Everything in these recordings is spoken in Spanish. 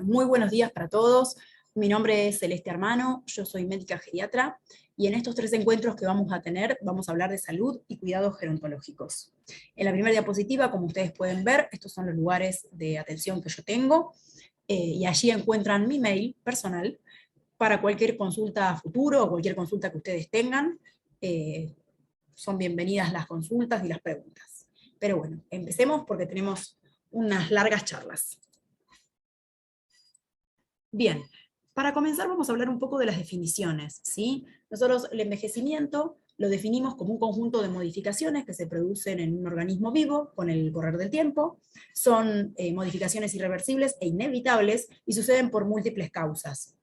Muy buenos días para todos. Mi nombre es Celeste Armano, yo soy médica geriatra y en estos 3 encuentros que vamos a tener vamos a hablar de salud y cuidados gerontológicos. En la primera diapositiva, como ustedes pueden ver, estos son los lugares de atención que yo tengo y allí encuentran mi mail personal para cualquier consulta a futuro o cualquier consulta que ustedes tengan. Son bienvenidas las consultas y las preguntas. Pero bueno, empecemos porque tenemos unas largas charlas. Bien, para comenzar vamos a hablar un poco de las definiciones, ¿sí? Nosotros el envejecimiento lo definimos como un conjunto de modificaciones que se producen en un organismo vivo con el correr del tiempo. Son modificaciones irreversibles e inevitables y suceden por múltiples causas.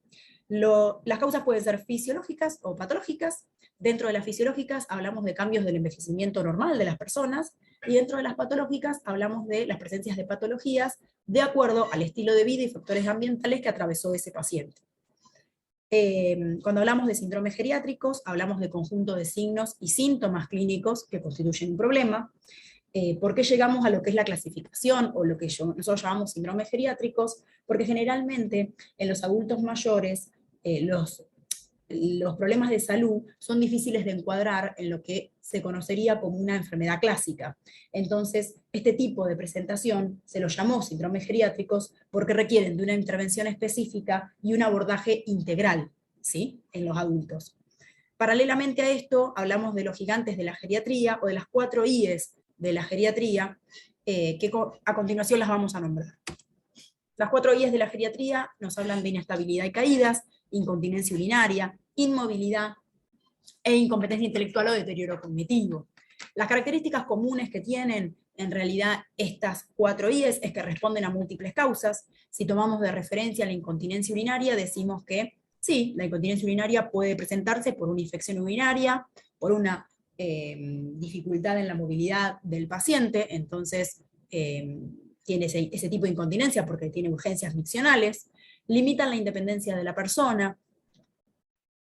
Las causas pueden ser fisiológicas o patológicas. Dentro de las fisiológicas hablamos de cambios del envejecimiento normal de las personas, y dentro de las patológicas hablamos de las presencias de patologías de acuerdo al estilo de vida y factores ambientales que atravesó ese paciente. Cuando hablamos de síndromes geriátricos, hablamos de conjunto de signos y síntomas clínicos que constituyen un problema. ¿Por qué llegamos a lo que es la clasificación o lo que nosotros llamamos síndromes geriátricos? Porque generalmente en los adultos mayores los problemas de salud son difíciles de encuadrar en lo que se conocería como una enfermedad clásica. Entonces, este tipo de presentación se los llamó síndromes geriátricos porque requieren de una intervención específica y un abordaje integral, ¿sí?, en los adultos. Paralelamente a esto, hablamos de los gigantes de la geriatría o de las 4 I's de la geriatría, que a continuación las vamos a nombrar. Las 4 I's de la geriatría nos hablan de inestabilidad y caídas, incontinencia urinaria, inmovilidad e incompetencia intelectual o deterioro cognitivo. Las características comunes que tienen en realidad estas 4 I's es que responden a múltiples causas. Si tomamos de referencia la incontinencia urinaria, decimos que sí, la incontinencia urinaria puede presentarse por una infección urinaria, por una dificultad en la movilidad del paciente, entonces tiene ese tipo de incontinencia porque tiene urgencias miccionales. Limitan la independencia de la persona.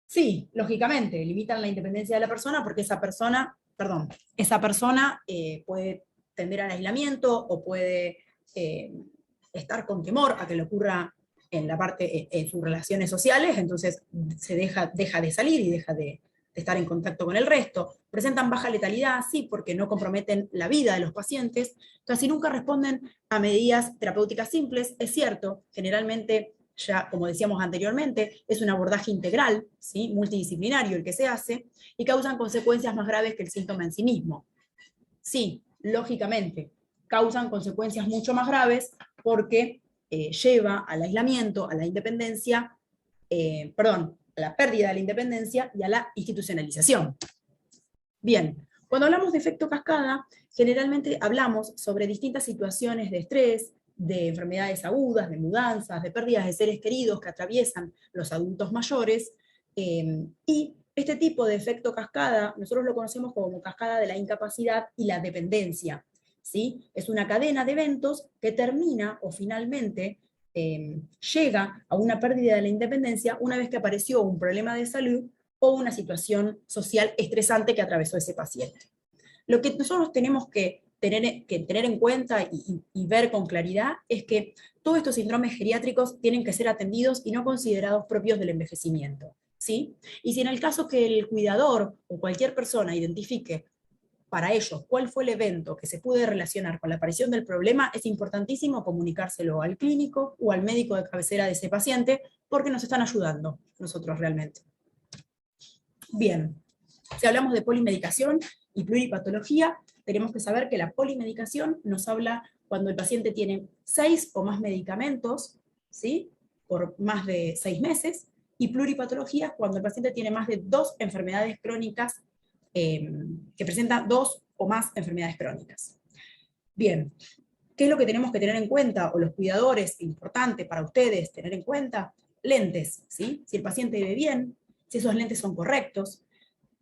Sí, lógicamente, limitan la independencia de la persona porque esa persona puede tender al aislamiento o puede estar con temor a que le ocurra en la parte, en sus relaciones sociales, entonces se deja de salir y deja de estar en contacto con el resto. Presentan baja letalidad, sí, porque no comprometen la vida de los pacientes. Entonces, si nunca responden a medidas terapéuticas simples, es cierto, generalmente, ya como decíamos anteriormente, es un abordaje integral, ¿sí?, multidisciplinario el que se hace, y causan consecuencias más graves que el síntoma en sí mismo. Sí, lógicamente, causan consecuencias mucho más graves porque lleva al aislamiento, a la independencia, a la pérdida de la independencia y a la institucionalización. Bien, cuando hablamos de efecto cascada, generalmente hablamos sobre distintas situaciones de estrés, de enfermedades agudas, de mudanzas, de pérdidas de seres queridos que atraviesan los adultos mayores, y este tipo de efecto cascada, nosotros lo conocemos como cascada de la incapacidad y la dependencia, ¿sí? Es una cadena de eventos que termina o finalmente llega a una pérdida de la independencia una vez que apareció un problema de salud o una situación social estresante que atravesó ese paciente. Lo que nosotros tenemos que tener en cuenta y ver con claridad es que todos estos síndromes geriátricos tienen que ser atendidos y no considerados propios del envejecimiento, ¿sí? Y si en el caso que el cuidador o cualquier persona identifique para ellos cuál fue el evento que se puede relacionar con la aparición del problema, es importantísimo comunicárselo al clínico o al médico de cabecera de ese paciente, porque nos están ayudando nosotros realmente. Bien, si hablamos de polimedicación y pluripatología, tenemos que saber que la polimedicación nos habla cuando el paciente tiene 6 o más medicamentos, ¿sí?, por más de 6 meses, y pluripatología cuando el paciente tiene más de 2 enfermedades crónicas, que presenta 2 o más enfermedades crónicas. Bien, ¿qué es lo que tenemos que tener en cuenta, o los cuidadores, importante para ustedes tener en cuenta? Lentes, ¿sí? Si el paciente ve bien, si esos lentes son correctos,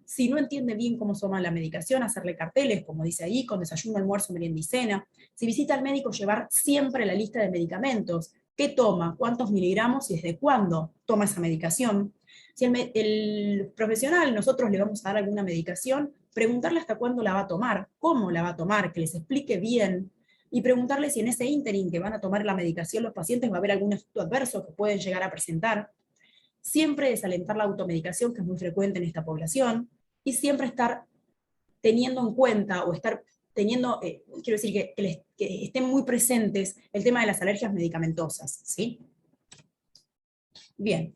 si no entiende bien cómo toma la medicación, hacerle carteles, como dice ahí, con desayuno, almuerzo, merienda y cena. Si visita al médico, llevar siempre la lista de medicamentos, qué toma, cuántos miligramos y desde cuándo toma esa medicación. Si el profesional, nosotros le vamos a dar alguna medicación, preguntarle hasta cuándo la va a tomar, cómo la va a tomar, que les explique bien, y preguntarle si en ese ínterin que van a tomar la medicación los pacientes va a haber algún efecto adverso que pueden llegar a presentar. Siempre desalentar la automedicación, que es muy frecuente en esta población, y siempre estar teniendo en cuenta o estar teniendo, quiero decir, que estén muy presentes el tema de las alergias medicamentosas, ¿sí? Bien,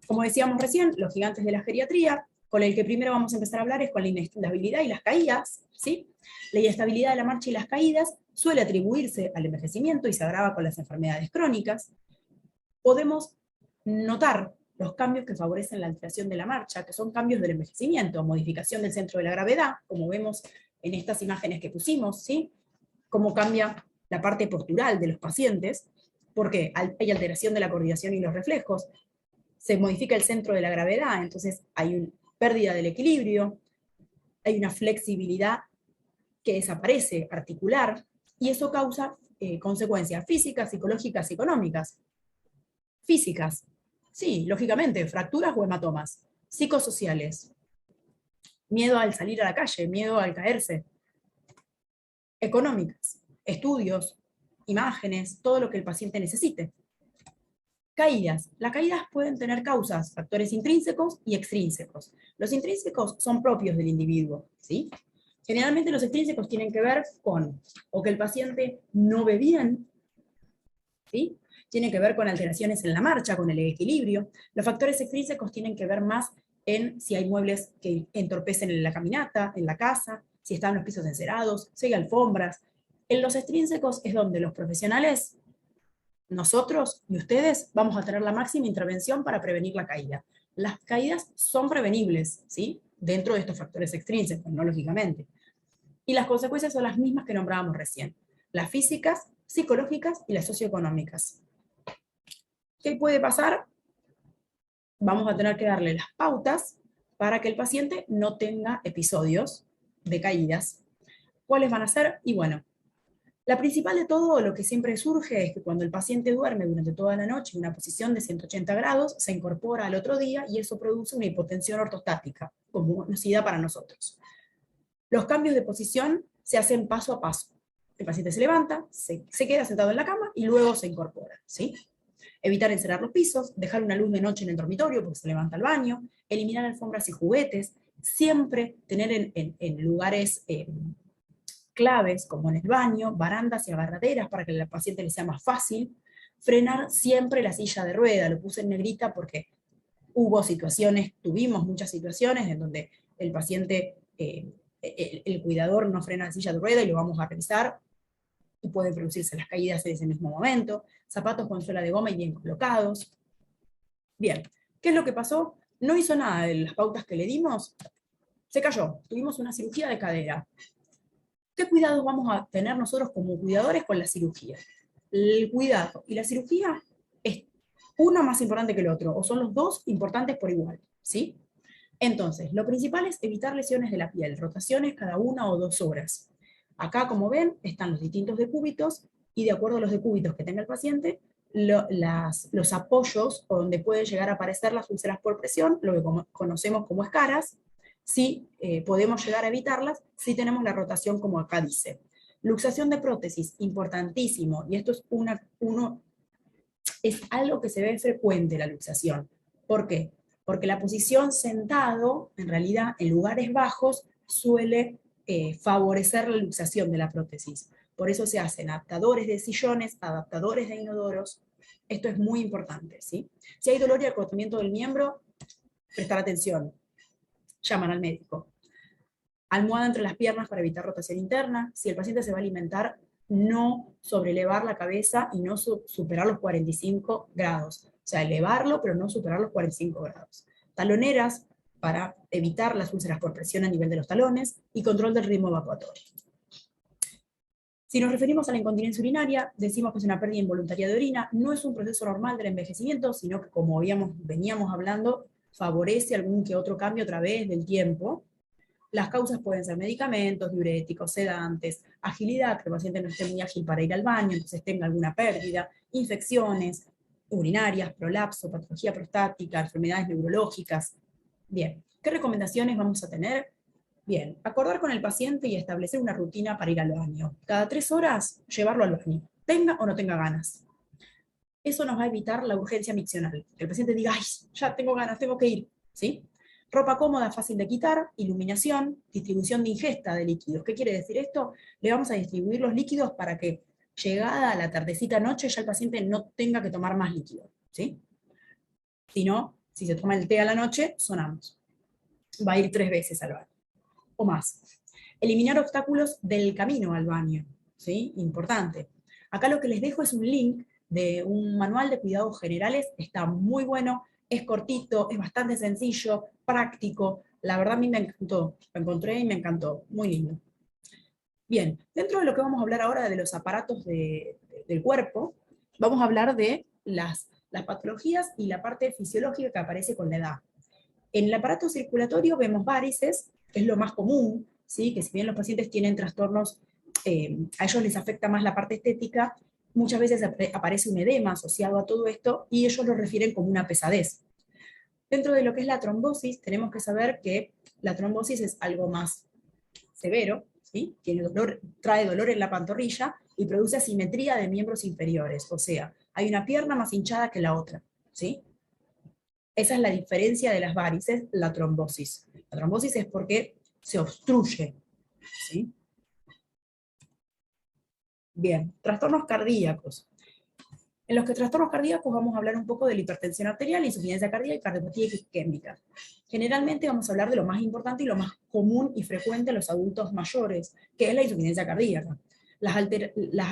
como decíamos recién, los gigantes de la geriatría, con el que primero vamos a empezar a hablar es con la inestabilidad y las caídas, ¿sí? La inestabilidad de la marcha y las caídas suele atribuirse al envejecimiento y se agrava con las enfermedades crónicas. Podemos notar los cambios que favorecen la alteración de la marcha, que son cambios del envejecimiento, modificación del centro de la gravedad, como vemos en estas imágenes que pusimos, ¿sí? Cómo cambia la parte postural de los pacientes, porque hay alteración de la coordinación y los reflejos, se modifica el centro de la gravedad, entonces hay una pérdida del equilibrio, hay una flexibilidad que desaparece articular, y eso causa consecuencias físicas, psicológicas y económicas. Físicas, sí, lógicamente, fracturas o hematomas. Psicosociales, miedo al salir a la calle, miedo al caerse. Económicas, estudios, imágenes, todo lo que el paciente necesite. Caídas. Las caídas pueden tener causas, factores intrínsecos y extrínsecos. Los intrínsecos son propios del individuo, ¿sí? Generalmente los extrínsecos tienen que ver con o que el paciente no ve bien, ¿sí? Tiene que ver con alteraciones en la marcha, con el equilibrio. Los factores extrínsecos tienen que ver más en si hay muebles que entorpecen la caminata, en la casa, si están los pisos encerados, si hay alfombras. En los extrínsecos es donde los profesionales, nosotros y ustedes, vamos a tener la máxima intervención para prevenir la caída. Las caídas son prevenibles, ¿sí? Dentro de estos factores extrínsecos, no lógicamente. Y las consecuencias son las mismas que nombrábamos recién. Las físicas, psicológicas y las socioeconómicas. ¿Qué puede pasar? Vamos a tener que darle las pautas para que el paciente no tenga episodios de caídas. ¿Cuáles van a ser? Y bueno, la principal de todo, lo que siempre surge es que cuando el paciente duerme durante toda la noche en una posición de 180 grados, se incorpora al otro día y eso produce una hipotensión ortostática, conocida para nosotros. Los cambios de posición se hacen paso a paso. El paciente se levanta, se queda sentado en la cama y luego se incorpora, ¿sí? Evitar encerrar los pisos, dejar una luz de noche en el dormitorio porque se levanta al baño, eliminar alfombras y juguetes, siempre tener en lugares claves, como en el baño, barandas y agarraderas para que al paciente le sea más fácil, frenar siempre la silla de rueda, lo puse en negrita porque tuvimos muchas situaciones en donde el paciente, el cuidador no frena la silla de rueda y lo vamos a revisar, y pueden producirse las caídas en ese mismo momento. Zapatos con suela de goma y bien colocados. Bien, ¿qué es lo que pasó? No hizo nada de las pautas que le dimos, se cayó, tuvimos una cirugía de cadera. ¿Qué cuidados vamos a tener nosotros como cuidadores con la cirugía? El cuidado y la cirugía es uno más importante que el otro, o son los dos importantes por igual, ¿sí? Entonces, lo principal es evitar lesiones de la piel, rotaciones cada 1 o 2 horas. Acá, como ven, están los distintos decúbitos, y de acuerdo a los decúbitos que tenga el paciente, los apoyos donde pueden llegar a aparecer las úlceras por presión, lo que conocemos como escaras, si podemos llegar a evitarlas, si tenemos la rotación como acá dice. Luxación de prótesis, importantísimo, y esto es es algo que se ve frecuente, la luxación. ¿Por qué? Porque la posición sentado, en realidad, en lugares bajos, suele favorecer la luxación de la prótesis. Por eso se hacen adaptadores de sillones, adaptadores de inodoros. Esto es muy importante, ¿sí? Si hay dolor y acortamiento del miembro, prestar atención. Llaman al médico. Almohada entre las piernas para evitar rotación interna. Si el paciente se va a alimentar, no sobrelevar la cabeza y no superar los 45 grados. O sea, elevarlo, pero no superar los 45 grados. Taloneras para evitar las úlceras por presión a nivel de los talones y control del ritmo evacuatorio. Si nos referimos a la incontinencia urinaria, decimos que es una pérdida involuntaria de orina, no es un proceso normal del envejecimiento, sino que, como veníamos hablando, favorece algún que otro cambio a través del tiempo. Las causas pueden ser medicamentos, diuréticos, sedantes, agilidad, que el paciente no esté muy ágil para ir al baño, entonces tenga alguna pérdida, infecciones urinarias, prolapso, patología prostática, enfermedades neurológicas. Bien, ¿qué recomendaciones vamos a tener? Bien, acordar con el paciente y establecer una rutina para ir al baño. Cada 3 horas, llevarlo al baño, tenga o no tenga ganas. Eso nos va a evitar la urgencia miccional. Que el paciente diga, ay, ya tengo ganas, tengo que ir. ¿Sí? Ropa cómoda, fácil de quitar, iluminación, distribución de ingesta de líquidos. ¿Qué quiere decir esto? Le vamos a distribuir los líquidos para que, llegada a la tardecita noche, ya el paciente no tenga que tomar más líquido. ¿Sí? Si no, si se toma el té a la noche, sonamos. Va a ir 3 veces al baño o más. Eliminar obstáculos del camino al baño, ¿sí? Importante. Acá lo que les dejo es un link de un manual de cuidados generales, está muy bueno, es cortito, es bastante sencillo, práctico, la verdad a mí me encantó, lo encontré y me encantó, muy lindo. Bien, dentro de lo que vamos a hablar ahora de los aparatos del cuerpo, vamos a hablar de las patologías y la parte fisiológica que aparece con la edad. En el aparato circulatorio vemos varices, que es lo más común, ¿sí? Que si bien los pacientes tienen trastornos, a ellos les afecta más la parte estética, muchas veces aparece un edema asociado a todo esto y ellos lo refieren como una pesadez. Dentro de lo que es la trombosis, tenemos que saber que la trombosis es algo más severo, ¿sí? Tiene dolor, trae dolor en la pantorrilla y produce asimetría de miembros inferiores, o sea, hay una pierna más hinchada que la otra, ¿sí? Esa es la diferencia de las varices, la trombosis. La trombosis es porque se obstruye, ¿sí? Bien, trastornos cardíacos. En los que trastornos cardíacos vamos a hablar un poco de la hipertensión arterial, insuficiencia cardíaca y cardiopatía isquémica. Generalmente vamos a hablar de lo más importante y lo más común y frecuente en los adultos mayores, que es la insuficiencia cardíaca. Las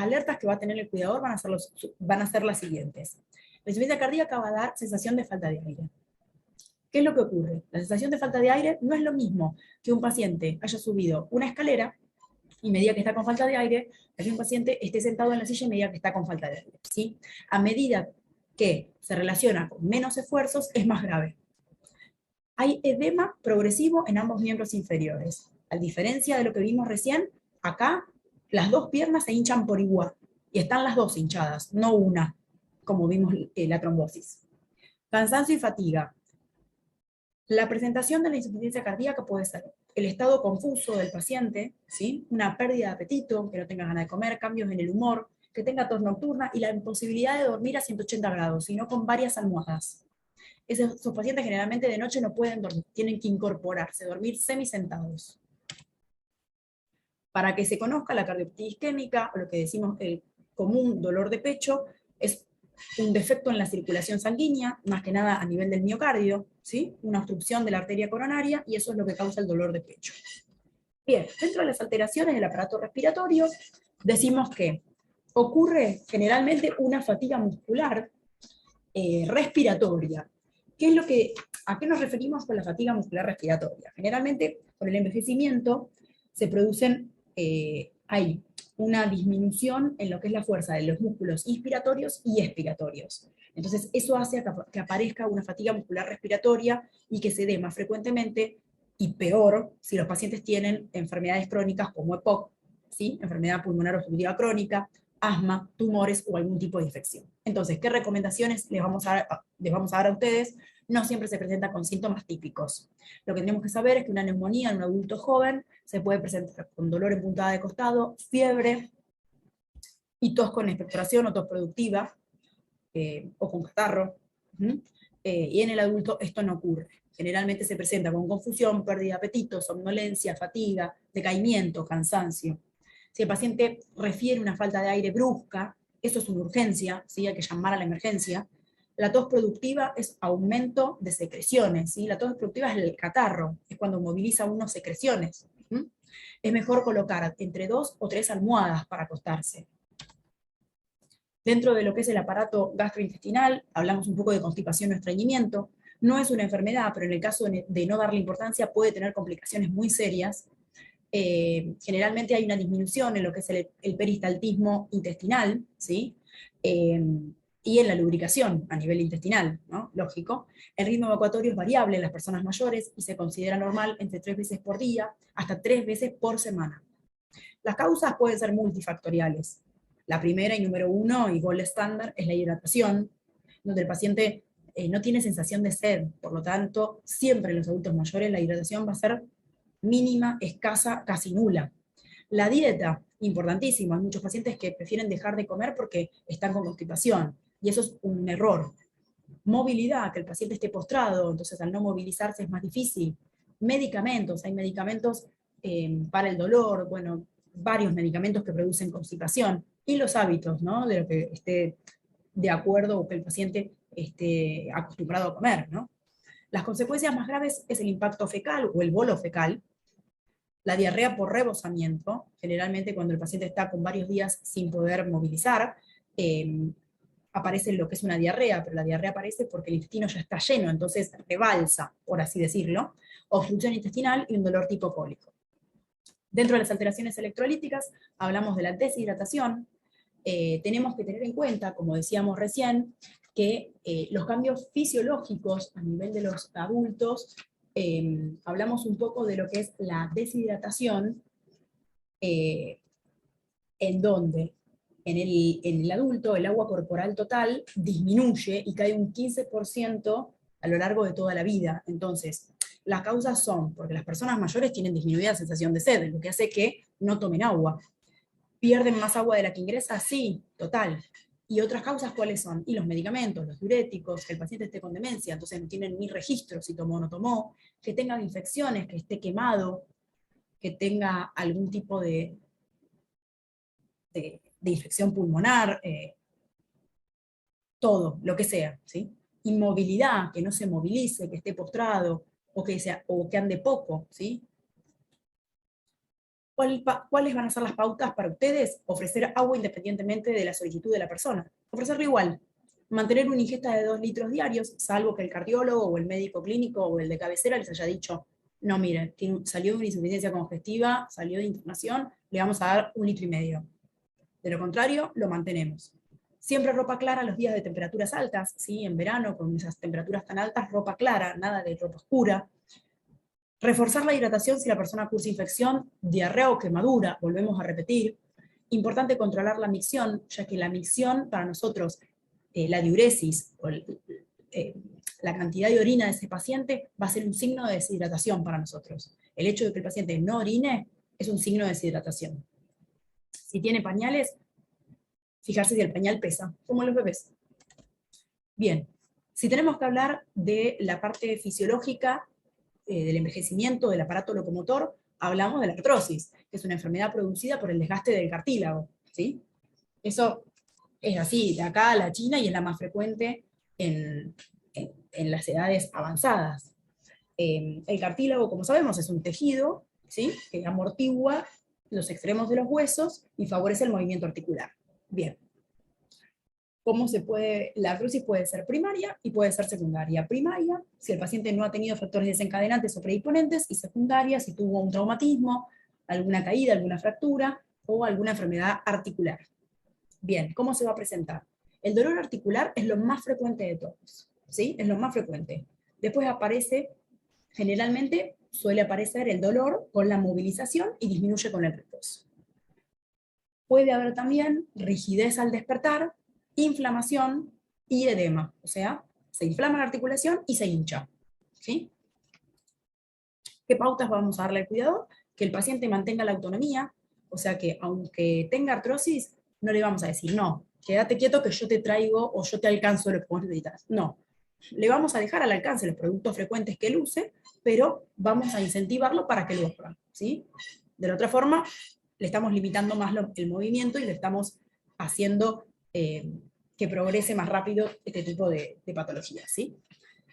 alertas que va a tener el cuidador van a ser las siguientes. La insuficiencia cardíaca va a dar sensación de falta de aire. ¿Qué es lo que ocurre? La sensación de falta de aire no es lo mismo que un paciente haya subido una escalera y me diga que está con falta de aire, que un paciente esté sentado en la silla y me diga que está con falta de aire. ¿Sí? A medida que se relaciona con menos esfuerzos, es más grave. Hay edema progresivo en ambos miembros inferiores. A diferencia de lo que vimos recién, acá las dos piernas se hinchan por igual y están las dos hinchadas, no una, como vimos la trombosis. Cansancio y fatiga. La presentación de la insuficiencia cardíaca puede ser el estado confuso del paciente, ¿sí? Una pérdida de apetito, que no tenga ganas de comer, cambios en el humor, que tenga tos nocturna y la imposibilidad de dormir a 180 grados, sino con varias almohadas. Esos pacientes generalmente de noche no pueden dormir, tienen que incorporarse, dormir semisentados. Para que se conozca la cardiopatía isquémica, o lo que decimos el común dolor de pecho, es un defecto en la circulación sanguínea, más que nada a nivel del miocardio, ¿sí? Una obstrucción de la arteria coronaria, y eso es lo que causa el dolor de pecho. Bien, dentro de las alteraciones del aparato respiratorio, decimos que ocurre generalmente una fatiga muscular respiratoria. ¿A qué nos referimos con la fatiga muscular respiratoria? Generalmente, con el envejecimiento, se producen, hay una disminución en lo que es la fuerza de los músculos inspiratorios y expiratorios. Entonces, eso hace que aparezca una fatiga muscular respiratoria y que se dé más frecuentemente y peor si los pacientes tienen enfermedades crónicas como EPOC, ¿sí? Enfermedad pulmonar obstructiva crónica, asma, tumores o algún tipo de infección. Entonces, ¿qué recomendaciones les vamos a dar a ustedes? No siempre se presenta con síntomas típicos. Lo que tenemos que saber es que una neumonía en un adulto joven se puede presentar con dolor en puntada de costado, fiebre y tos con expectoración o tos productiva, o con catarro. Y en el adulto esto no ocurre. Generalmente se presenta con confusión, pérdida de apetito, somnolencia, fatiga, decaimiento, cansancio. Si el paciente refiere una falta de aire brusca, eso es una urgencia, ¿sí? Hay que llamar a la emergencia. La tos productiva es aumento de secreciones, ¿sí? La tos productiva es el catarro, es cuando moviliza uno secreciones. Es mejor colocar entre 2 o 3 almohadas para acostarse. Dentro de lo que es el aparato gastrointestinal, hablamos un poco de constipación o estreñimiento. No es una enfermedad, pero en el caso de no darle importancia puede tener complicaciones muy serias. Generalmente hay una disminución en lo que es el peristaltismo intestinal, ¿sí? Y en la lubricación a nivel intestinal, ¿no? Lógico. El ritmo evacuatorio es variable en las personas mayores y se considera normal entre 3 veces por día hasta 3 veces por semana. Las causas pueden ser multifactoriales. La primera y número 1 y gold estándar es la hidratación, donde el paciente no tiene sensación de sed, por lo tanto, siempre en los adultos mayores la hidratación va a ser mínima, escasa, casi nula. La dieta, importantísimo, hay muchos pacientes que prefieren dejar de comer porque están con constipación, y eso es un error. Movilidad, que el paciente esté postrado, entonces al no movilizarse es más difícil. Medicamentos, hay medicamentos para el dolor, bueno, varios medicamentos que producen constipación, y los hábitos, ¿no? De lo que esté de acuerdo o que el paciente esté acostumbrado a comer, ¿no? Las consecuencias más graves es el impacto fecal o el bolo fecal, la diarrea por rebosamiento, generalmente cuando el paciente está con varios días sin poder movilizar, aparece lo que es una diarrea, pero la diarrea aparece porque el intestino ya está lleno, entonces rebalsa, por así decirlo, obstrucción intestinal y un dolor tipo cólico. Dentro de las alteraciones electrolíticas hablamos de la deshidratación. Tenemos que tener en cuenta, como decíamos recién, que los cambios fisiológicos a nivel de los adultos, hablamos un poco de lo que es la deshidratación, en donde en el adulto el agua corporal total disminuye y cae un 15% a lo largo de toda la vida. Entonces, las causas son porque las personas mayores tienen disminuida sensación de sed, lo que hace que no tomen agua. ¿Pierden más agua de la que ingresa? Sí, total. ¿Y otras causas cuáles son? Y los medicamentos, los diuréticos, que el paciente esté con demencia, entonces no tienen ni registro si tomó o no tomó, que tengan infecciones, que esté quemado, que tenga algún tipo de infección pulmonar, todo, lo que sea, ¿sí? Inmovilidad, que no se movilice, que esté postrado, o que ande poco, ¿sí? ¿Cuáles van a ser las pautas para ustedes? Ofrecer agua independientemente de la solicitud de la persona. Ofrecerlo igual. Mantener una ingesta de 2 litros diarios, salvo que el cardiólogo o el médico clínico o el de cabecera les haya dicho, no, mire, salió de una insuficiencia congestiva, salió de internación, le vamos a dar 1,5 litros. De lo contrario, lo mantenemos. Siempre ropa clara los días de temperaturas altas, ¿sí? En verano, con esas temperaturas tan altas, ropa clara, nada de ropa oscura. Reforzar la hidratación si la persona cursa infección, diarrea o quemadura, volvemos a repetir. Importante controlar la micción, ya que la micción para nosotros, la diuresis, o la cantidad de orina de ese paciente, va a ser un signo de deshidratación para nosotros. El hecho de que el paciente no orine es un signo de deshidratación. Si tiene pañales, fijarse si el pañal pesa, como los bebés. Bien, si tenemos que hablar de la parte fisiológica, del envejecimiento del aparato locomotor, hablamos de la artrosis, que es una enfermedad producida por el desgaste del cartílago, ¿sí? Eso es así, de acá a la China, y es la más frecuente en las edades avanzadas. El cartílago, como sabemos, es un tejido, ¿sí? Que amortigua los extremos de los huesos y favorece el movimiento articular. Bien. ¿Cómo se puede? La artrosis puede ser primaria y puede ser secundaria. Primaria, si el paciente no ha tenido factores desencadenantes o predisponentes, y secundaria, si tuvo un traumatismo, alguna caída, alguna fractura o alguna enfermedad articular. Bien, ¿cómo se va a presentar? El dolor articular es lo más frecuente de todos, ¿sí? Es lo más frecuente. Después aparece, generalmente suele aparecer el dolor con la movilización y disminuye con el reposo. Puede haber también rigidez al despertar, inflamación y edema, o sea, se inflama la articulación y se hincha, ¿sí? ¿Qué pautas vamos a darle al cuidador? Que el paciente mantenga la autonomía, o sea que aunque tenga artrosis, no le vamos a decir, no, quédate quieto que yo te traigo o yo te alcanzo lo que vos necesitas. No, le vamos a dejar al alcance los productos frecuentes que él use, pero vamos a incentivarlo para que lo haga, ¿sí? De la otra forma, le estamos limitando más el movimiento y le estamos haciendo que progrese más rápido este tipo de patologías, ¿sí?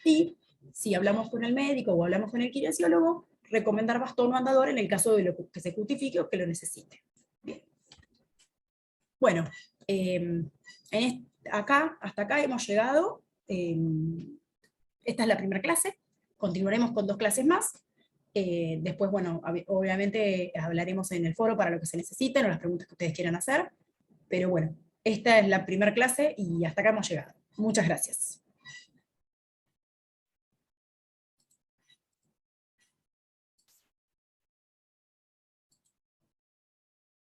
Y si hablamos con el médico o hablamos con el kinesiólogo, recomendar bastón o andador en el caso de lo que se justifique o que lo necesite. Bien. Bueno, hasta acá hemos llegado. Esta es la primera clase. Continuaremos con 2 clases más. Después, bueno, obviamente hablaremos en el foro para lo que se necesiten o las preguntas que ustedes quieran hacer. Pero bueno, esta es la primera clase y hasta acá hemos llegado. Muchas gracias.